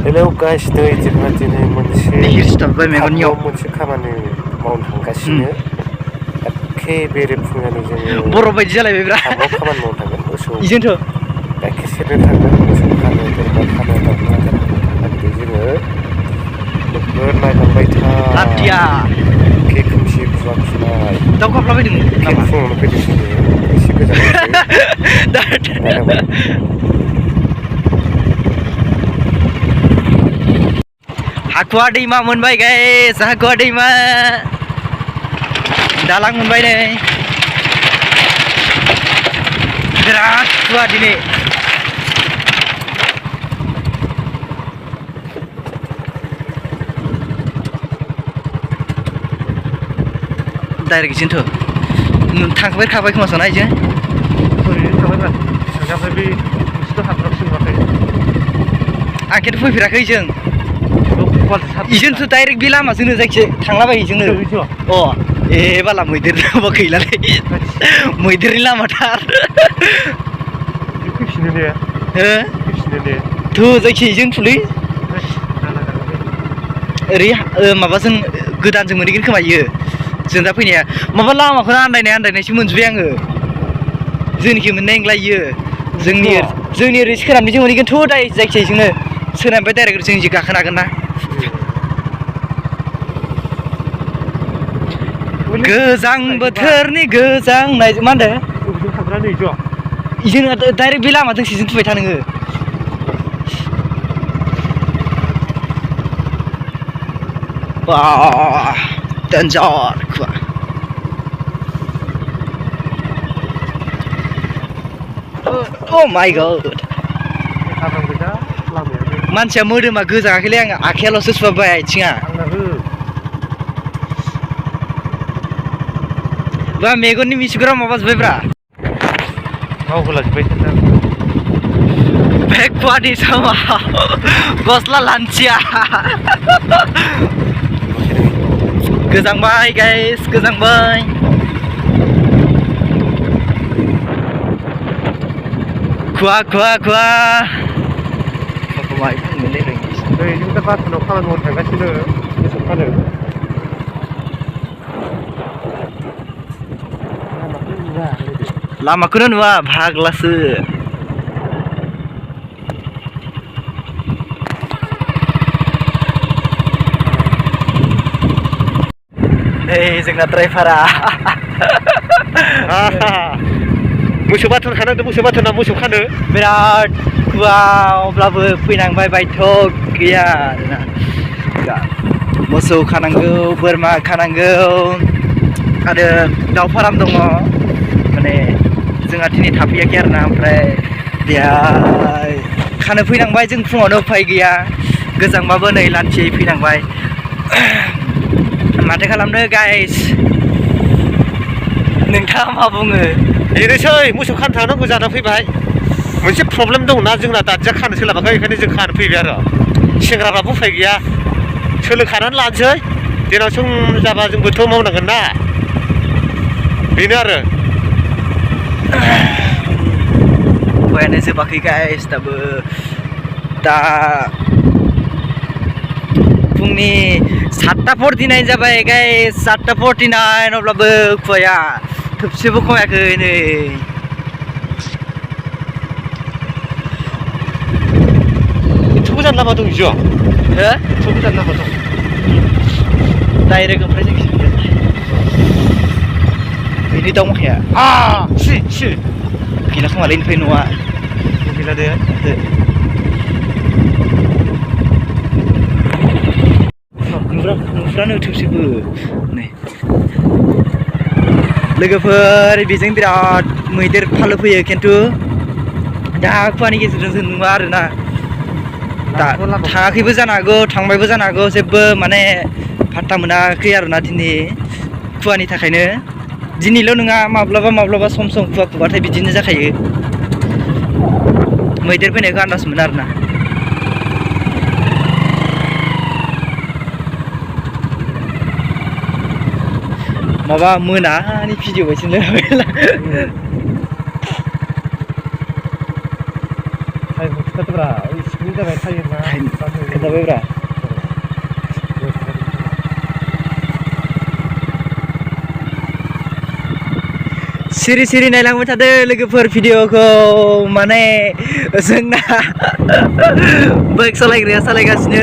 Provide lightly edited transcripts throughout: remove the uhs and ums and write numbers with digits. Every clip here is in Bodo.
हेलौ गाइस नै जोंहा दिनै मोनसे खामानि मावनो थांगासिनो एखे बेरेफुंजानि जोङो बर' बायदि जालायबायब्रा हाबाव खामानि मावनो थांगोन मोसौ गाइखेर सेरनो थांगोन मोसौ खानो बोरमा खानो दाउ खानो आरो जोङो नोगोद नायलांबाय था एखे खोमसि खुवा खुनाय एखे फुङावनो फैदों जोङो एसे गोजानावसो नायलांबाय हाखुवा दैमा मोनबाय गाइस हाखुवा दैमा दालां मोनबाय नै बिराद खुवा दिनै डाइरेक्ट इजोंथ' थांबाय खोमा साना इजों ओरैनो थांबायब्रा थांजाबाय बे मोनसेथ' हाबग्राखौसो नुवाखै आं खिन्थु फैफेराखै जों इजोंथ' डाइरेक्ट बे लामाजोंनो जायखिया थांलाबायो इजोंनो अ ए बाला मैदेर लामा गैलालै मैदेरनि लामाथार फैफिनो ने हो फैफिनो ने थु जायखिया इजों थुलै ओरै माबाजों गोदानजों मोनहैगोन खोमा इयो जों दा फैनाया माबा लामाखौनो आन्दायनायसो मोनजोब्बाय आङो जोंनिखि मोननाय नंला इयो जोंनि ओरै सोनाबनिजों मोनहैगोनथ' जायखिया इजोंनो सोनाबनिफ्राय डाइरेक्ट जों जि गाखोनो हागोन ना गोजां बोथोरनि गोजांनाय मा होनदों बबेजों थांग्रा नै ज' इजों डाइरेक्ट बे लामाजों सिजों फैबाय था नोङो बा डेन्जार खुवा Oh my god मानसिया मोदोमा गोजाङाखैलै आङो आखायाल'सो सुहाबबाय आथिङा बा मेगननि मिसिगुरा माबाजोब्बायब्रा मावहोलाजोब्बाय बे खुवानि समाव गस्ला लानसिया गोजांबाय गाइस गोजांबाय खुवा जों दा बाथोनाव खामानि मावनो थांगासिनो मोसौ खानो लामाखौनो नुवा भाग्लासो नै जोंना ड्राइभारा मोसौ बाथोन खानांदों मोसौ बाथोना मोसौ खानो बिराद खुवा अब्लाबो फैनांबाय बायथ' गैया आरोना मोसौ खानांगौ बोरमा खानांगौ आरो दाउ फाराम दङ माने जोंहा दिनै थाफैयाखै आरोना ओमफ्राय बेहाय खानो फैनांबाय जों फुङावनो उफाय गैया गोजांबाबो नै लान्थियै फैनांबाय माथो खालामनो गाइस नोंथाङा मा बुङो बेनोसै मोसौ खानो थांनांगौ जाना फैबाय मोनसे प्रब्लेम दंना जोंना दादिया खानो सोलाबाखै बेखायनो जों खानो फैबाय आरो सेंग्राफ्राबो उफाय गैया सोलोंखानानै लानोसै देनां सम जाबा जोंबोथ' मावनांगोन ना बेनो आरो उफायानो जोबाखै गाइस दाबो दा फुंनि 7:49 जाबाय गाइस 7:49 अब्लाबो खुवाया थोबसेबो खमायाखै नै एथ' गोजान लामा दं ज' हो एथ' गोजान लामा दं डाइरेक्ट ओमफ्राय जों बेनि दाउ माखाया गैला खोमालै इनिफ्राय न'आ गैला दे नुफ्रानो थोबसेबो नै लोगोफोर बेजों बिराद मैदेर फालो फैयो खिन्थु दा खुवानि गेजेरजों जों नुवा आरोना दा थाङाखैबो जानो हागौ थांबायबो जानो हागौ जेबो माने फात्ता मोनाखै आरोना दिनै खुवानि थाखायनो दिनैल' नङा माब्लाबा सम खुवा खुबाथाय बिदिनो जाखायो मैदेर फैनायखौ आन्दाज मोनो आरोना माबा मोनानि भिडिअ बायदि टाइमखौ खिथादोब्रा जाबाय थायोब्ला खोन्थाबायब्रा सिरि सिरि नायलांबाय थादो लोगोफोर भिडिअखौ माने जोंना बाइक सालायग्राया सालायगासिनो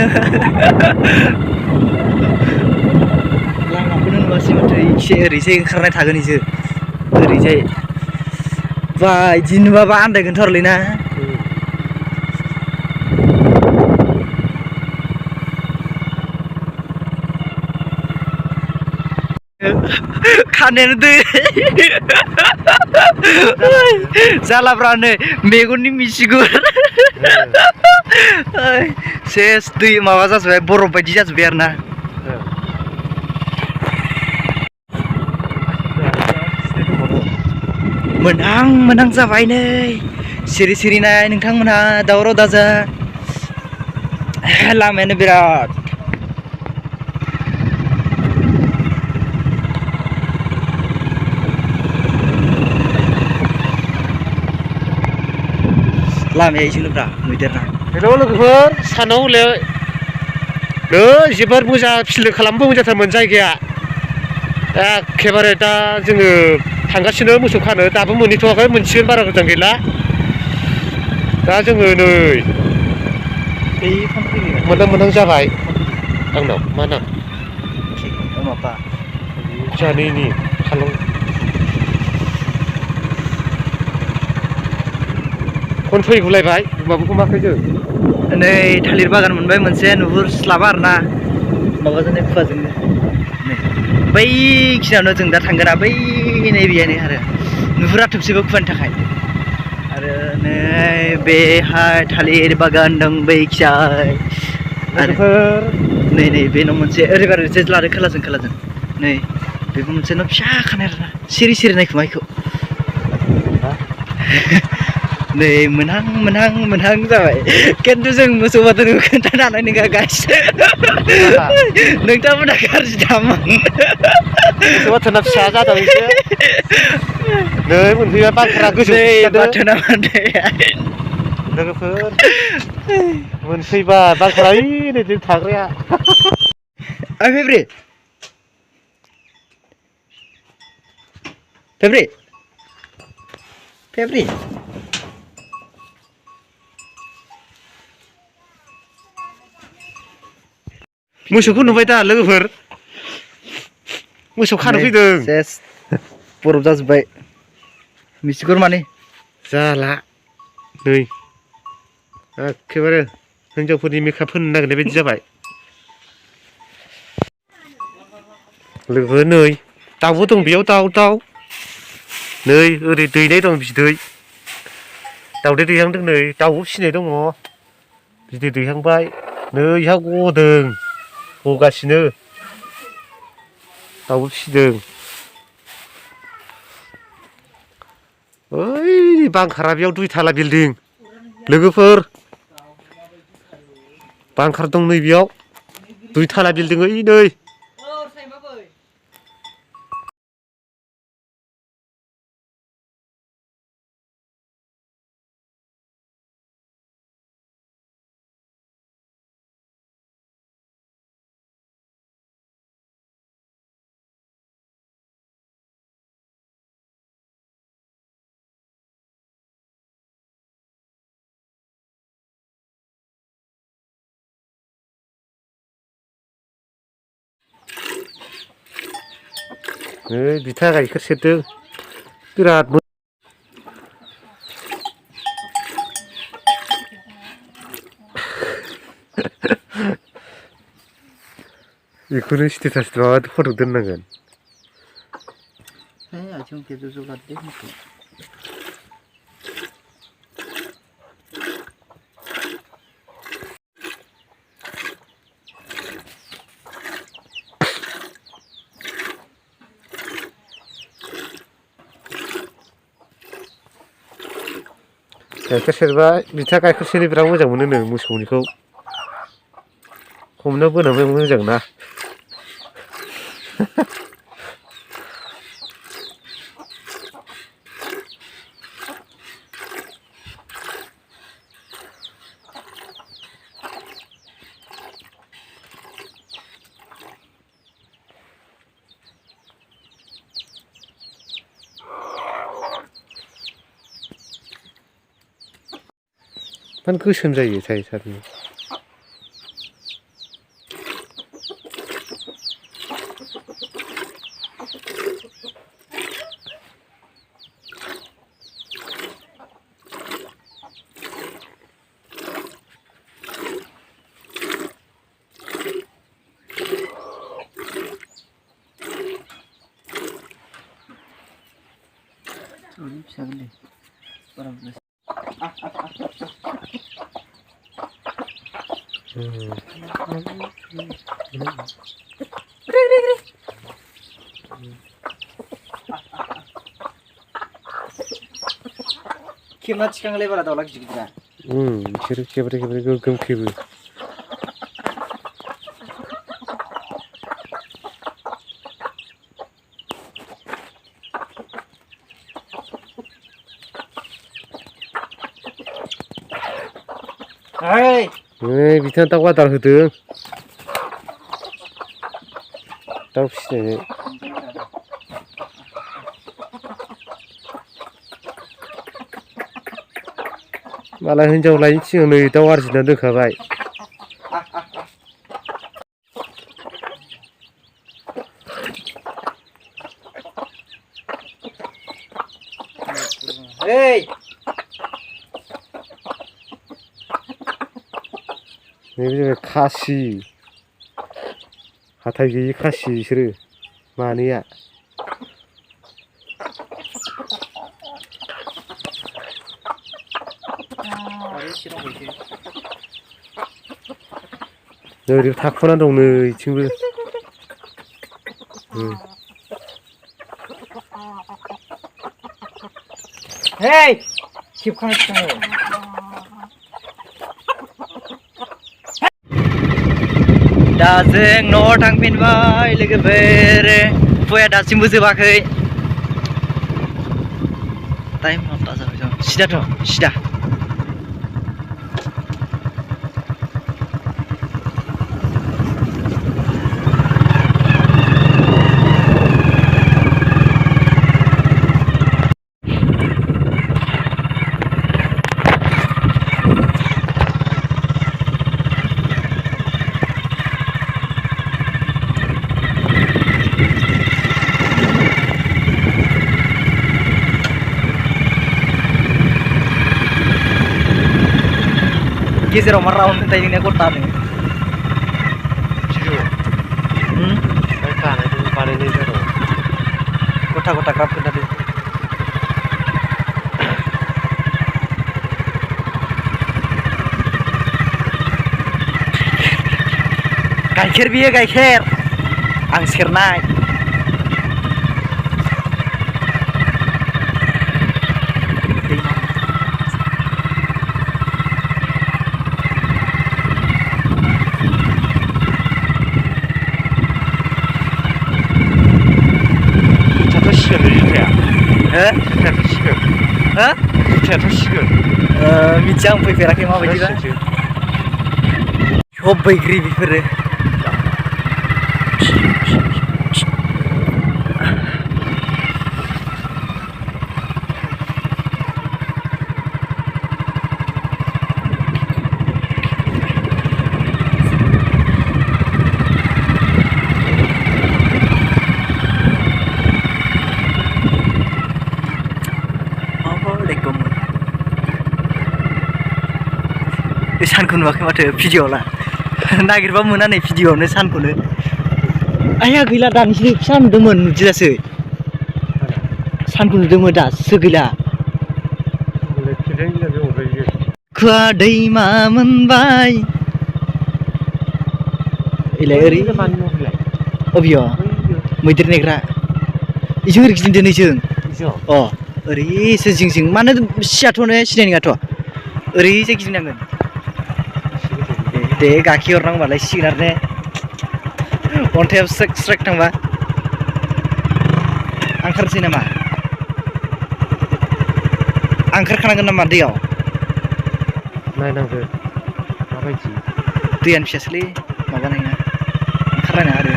लामाखौनो नुवासै माथो एसे ओरैजाय ओंखारनाय थागोन इसो ओरैजाय बा इदि नुवाबा आन्दायगोनथ' आरोलै ना खानायानो दै जालाब्रा नै मेगननि मिसिगुर सेस दै माबा जाजोब्बाय बरफ बायदि जाजोब्बाय आरो ना मोनहां जाबाय नै सिरि सिरि नाय नोंथांमोनहा दावराव दाजा लामायानो बिराद लामाया एसेल'ब्रा मैदेरना हेलौ लोगोफोर सानाव हले नै जोबोर मोजां फिल्ड खालामबो मोजांथारमोन जायगाया एखेबारे दा जोङो थांगासिनो मोसौ खानो दाबो मोनहैथ'वाखै मोनसिगोन बारा गोजान गैला दा जोङो नै मोनहां जाबाय आंनाव मा नाम माबा जानिनि खालाम फन फैगुलायबाय माबाखौ माखै जों नै थालिर बागान मोनबाय मोनसे नुहुरस्लाबा आरोना माबाजोंनो खुवाजोंनो नै बैखिनियावनो जों दा थांगोना बै नैबेयानो आरो नुहुरा थोबसेबो खुवानि थाखाय आरो नै बेहाय थालिर बागान दं बैखिजाय आरो नै बे न' मोनसे ओरैबार ओरैजाय लादो खोलाजों नै बेबो मोनसे न' फिसा खानाय आरोना सिरि नायखुमा इखौ नै मोनहां जाबाय खिन्थु जों मोसौ बाथोनखौ खोन्थानो हानाय नङा गाइस नोंथांमोना गाज्रि दामोन मोसौ बाथोना फिसा जादों एसे नै मोनफैबाय बारफोरा गोजौ बाथोना माथो लोगोफोर मोनफैबाय बारफोरा ओइ नै जों थाग्राया फेब्रि मोसौखौ नुबाय दा लोगोफोर मोसौ खानो फैदों सेस बरफ जाजोब्बाय मिसिगुर माने जाला नै एखेबारे हिनजावफोरनि मेकआप होनो नागिरनाय बायदि जाबाय लोगोफोर नै दाउबो दं बेयाव दाउ नै ओरै दैनाय दं बिदै दाउदै दैहांदों नै दाउबो फिसिनाय दङ बिदै दैहांबाय नै इहा गगासिनो दाउबो फिसिदों ओइ बांखारा बेयाव 2 थाला बिल्डिं लोगोफोर बांखार दं नै बेयाव 2 थाला बिल्डिं ओइ नै बिथा गाइखेर सेरदों बिराद बेखौनो स्टेटास माबा फट' दोननांगोन गाइखेर सेरबा बिथा गाइखेर सेरनो बिराद मोजां मोनो नो मोसौनिखौ हमनो बोनोबो मोजां ना मानो गोसोम जायो थाय सारनो खेबना थिखांलाय बारा दाउला गिदिर गिदिरा बिसोरो खेब्रे खेब्रे गोगोम खेबो नै बिथाङा दाउ आदार होदों दाउ फिसिनायनो मालाय हिनजाव लायनि सिगां नै दाउ आरजिना दोनखाबाय नैबे जाबाय खासि हाथाय गैयि खासि बिसोरो मानैया ओरै थाखुना दं नै इथिंबो हेय खेबखांगासिनो दा जों न'आव थांफिनबाय लोगोफोर फुया दासिमबो जोबाखै टाइम माबा जाबाय सिदाथ' सिदा गेजेराव मा राउन्ड खोन्थायो नोंनिया गथानो बानायनाय जादों गथा गथा ग्राब खोन्थादो गाइखेर बियो गाइखेर आं सेरनाय मिथिया आं फैफेराखै माबायदिबा सब बैग्रि बेफोरो सानखौ नुवाखै माथो भिडिअ'ला नागिरबा मोना नै भिडिअ'आवनो सानखौनो आया गैला दानिसो फिसा नुदोंमोन नुदियासै सानखौ नुदोंमोन दासो गैला खुवा दैमा मोनबाय एलाय ओरै अबेयाव मैदेर नेग्रा इजों ओरै गिदिंदो नैजों अ ओरैसो जिं जिं मानो सियाथ'नो सिनाय नङाथ' ओरैजाय गिदिंनांगोन दे गाखि हरनांबालाय सिगोन आरो ने अन्थायाव स्रेक स्रेक थांबा ओंखारसै नामा ओंखारखानांगोन नामा दैयाव नायनांगोन माबायदि दैयानो फिसासोलै माबानाय नङा ओंखारलायना आरो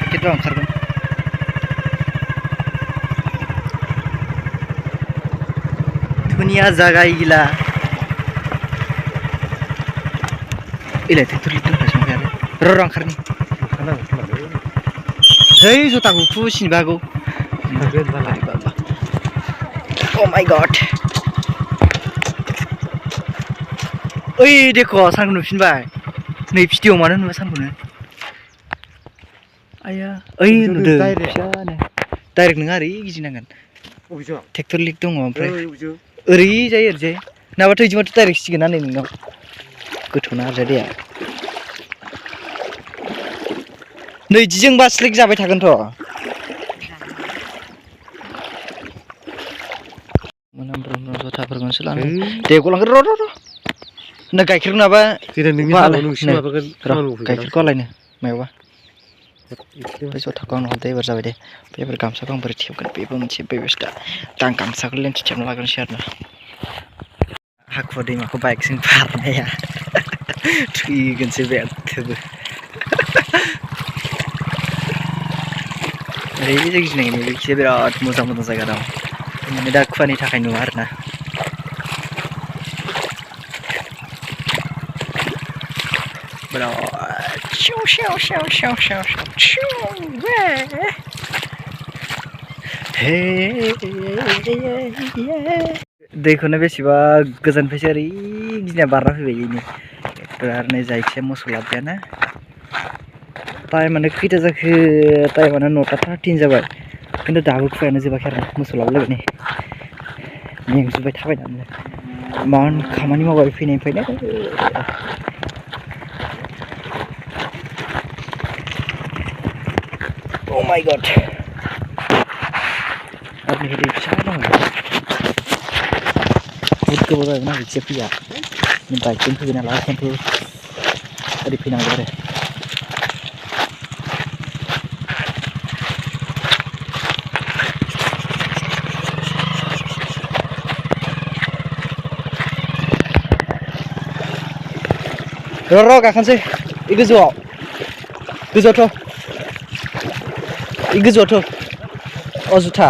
खिन्थु ओंखारगोन धुनिया जागा गिला इलाय ट्रेक्टर लिंदों संखाया र' ओंखारनि है जुथाखौ खुसिनोबो हागौ Oh my god ओइ देख' सानखौ नुफिनबाय नै भिडिअ मानो नुवा सानखौनो आया ओइ नुदों फिसानो डाइरेक्ट नङा ओरै गिदिंनांगोन ट्रेक्टर लिक दङ ओमफ्राय ओरै जायो ओरैजाय नाबाथ' इदिबाथ' डाइरेक्ट सिगोन ना नै नोंनाव गोथौना ओरैजाय दैया नै इदिजोंबा स्लिक जाबाय थागोनथ' मोनामब्रुमब्रुम जुथाफोरखौसो लानो दे गलांगोन र' ना गाइखेर नङाबा गाइखेरखौ आलायनो मायावबा बे जुथाखौ आंनो हरदो एबार जाबाय दे बेफोर गामसाखौ आं बोरै थेबगोन बेबो मोनसे बेबस्था दा आं गामसाखौ लेन्स थेबना लाग्रोनोसै आरोना हाखुवा दैमाखौ बाइकजों बारनाया थैगोनसो बे थोबो ओरैजाय गिदिंनायनि बेखिजाय बिराद मोजां मोजां जायगा दं माने दा खुवानि थाखाय नुवा आरोना दैखौनो बेसेबा गोजाननिफ्रायसो ओरै गिदिंना बारना फैबाय इनि आरो नै जायखिया मोसौ लाबोयाना टाइमानो खैथा जाखो टाइमानो 9:13 जाबाय खिन्थु दाबो खुवायानो जोबाखै आरो मोसौ लाबोलायबाय नै मेंजोब्बाय थाबायनानै इमान खामानि मावबाय फैनायनिफ्रायनो Oh my god आरो नै दै फिसा दङ बुहुद गोबाव जाबायमोन आं बिदिया फैया बाइकजों फैबाय नालाय खिन्थु ओरै फैनांगौ आरो र' गाखोनोसै इ गोजौआवथ' इ गोजौआवथ' अ जुथा